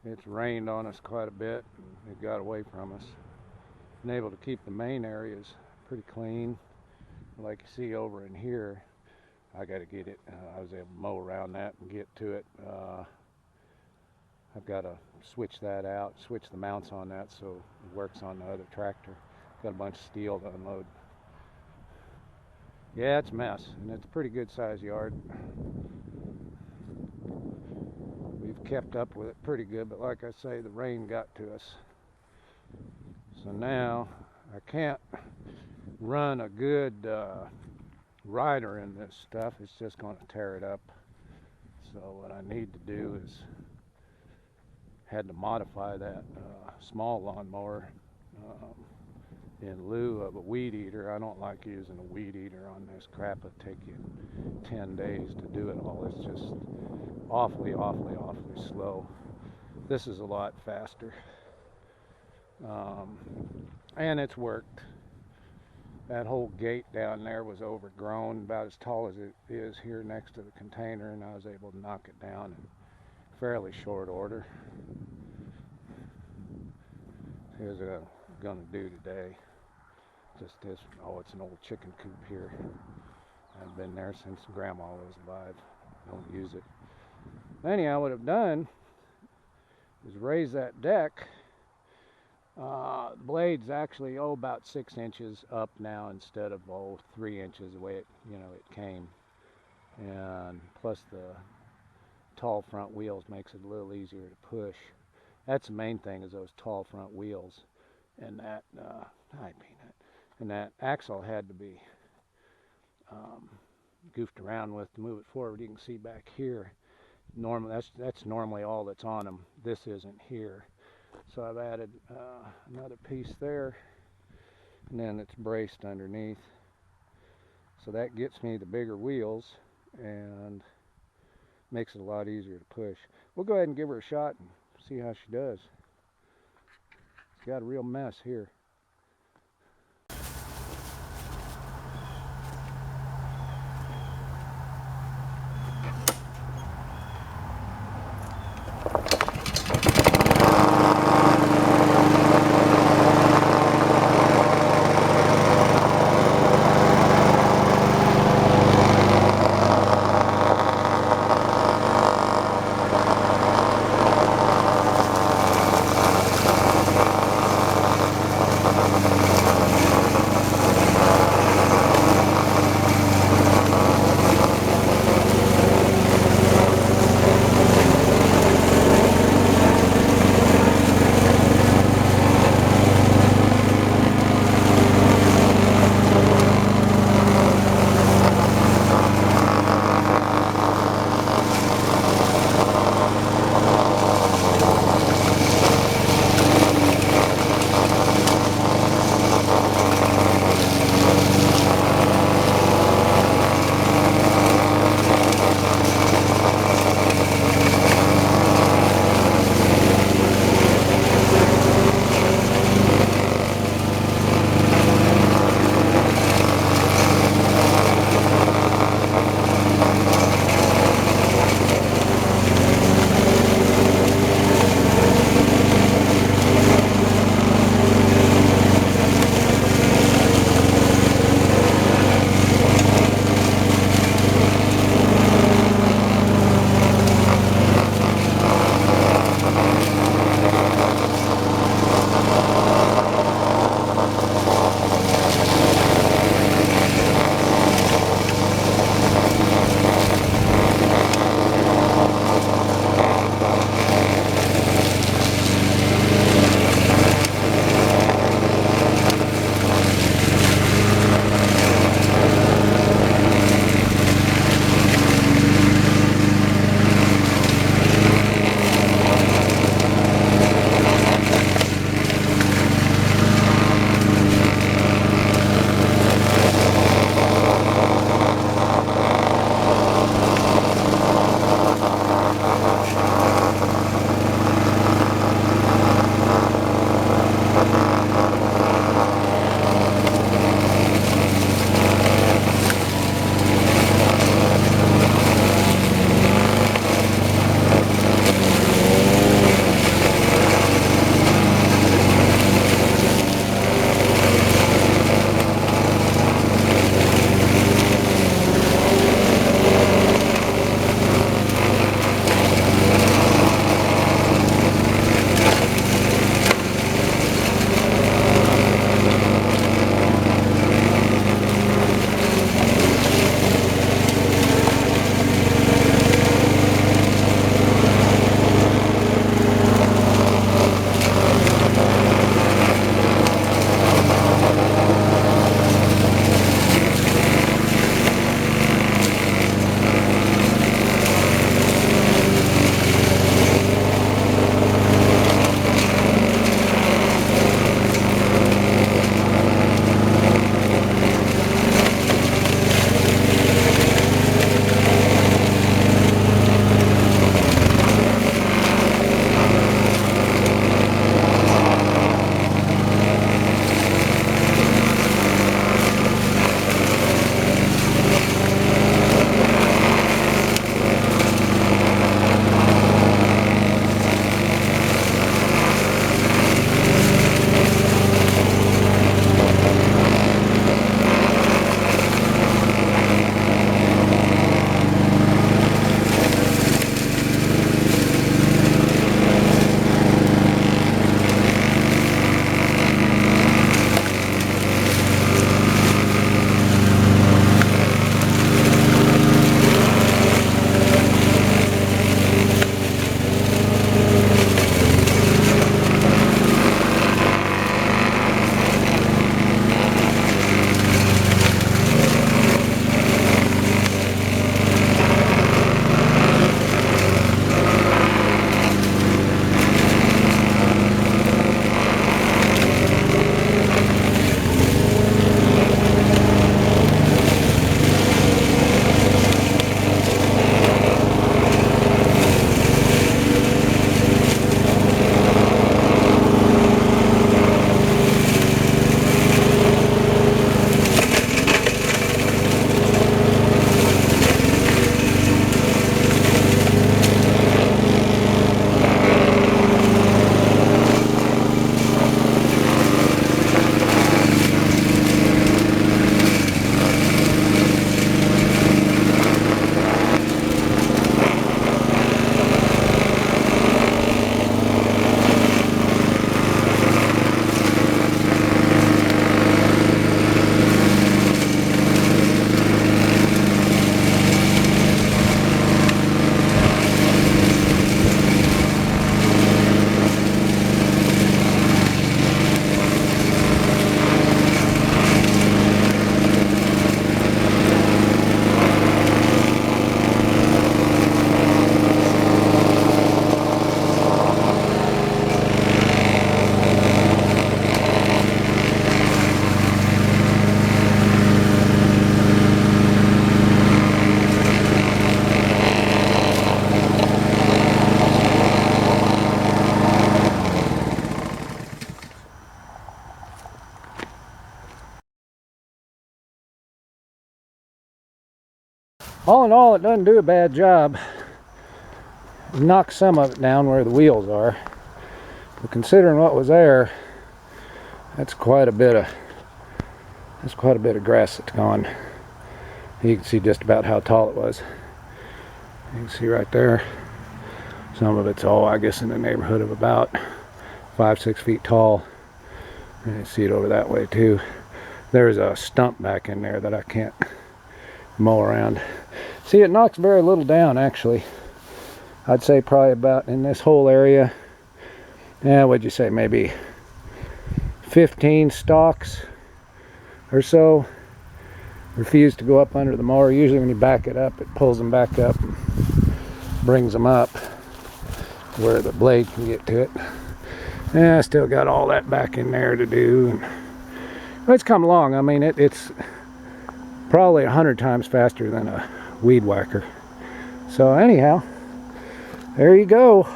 It's rained on us quite a bit, and it got away from us. Been able to keep the main areas pretty clean. Like you see over in here, I got to get it. I was able to mow around that and get to it. I've got to switch that out, switch the mounts on that so it works on the other tractor. Got a bunch of steel to unload. Yeah, it's a mess, and it's a pretty good size yard. We've kept up with it pretty good, but like I say, the rain got to us. So now I can't run a good rider in this stuff. It's just going to tear it up. So what I need to do is had to modify that small lawnmower in lieu of a weed eater. I don't like using a weed eater on this crap. It'll take you 10 days to do it all. It's just awfully slow. This is a lot faster. And it's worked. That whole gate down there was overgrown, about as tall as it is here next to the container, and I was able to knock it down in fairly short order. Here's what I'm gonna do today. Just this, oh, it's an old chicken coop here. I've been there since Grandma was alive. Don't use it. Anyhow, what I've done is raise that deck. Blade's actually about 6 inches up now instead of 3 inches the way it came, and plus the tall front wheels makes it a little easier to push. That's the main thing, is those tall front wheels, and that and that axle had to be goofed around with to move it forward. You can see back here, normally that's normally all that's on them. This isn't here. So I've added another piece there, and then it's braced underneath. So that gets me the bigger wheels and makes it a lot easier to push. We'll go ahead and give her a shot and see how she does. It's got a real mess here. All in all, it doesn't do a bad job. It knocks some of it down where the wheels are. But considering what was there, that's quite a bit of grass that's gone. You can see just about how tall it was. You can see right there. Some of it's all, I guess, in the neighborhood of about 5-6 feet tall. And you see it over that way too. There's a stump back in there that I can't mow around. See, it knocks very little down actually. I'd say probably about in this whole area, yeah, what'd you say, maybe 15 stalks or so refuse to go up under the mower. Usually when you back it up, it pulls them back up and brings them up where the blade can get to it. Yeah, I still got all that back in there to do. But it's come along. I mean, it's probably 100 times faster than a weed whacker. So anyhow, there you go.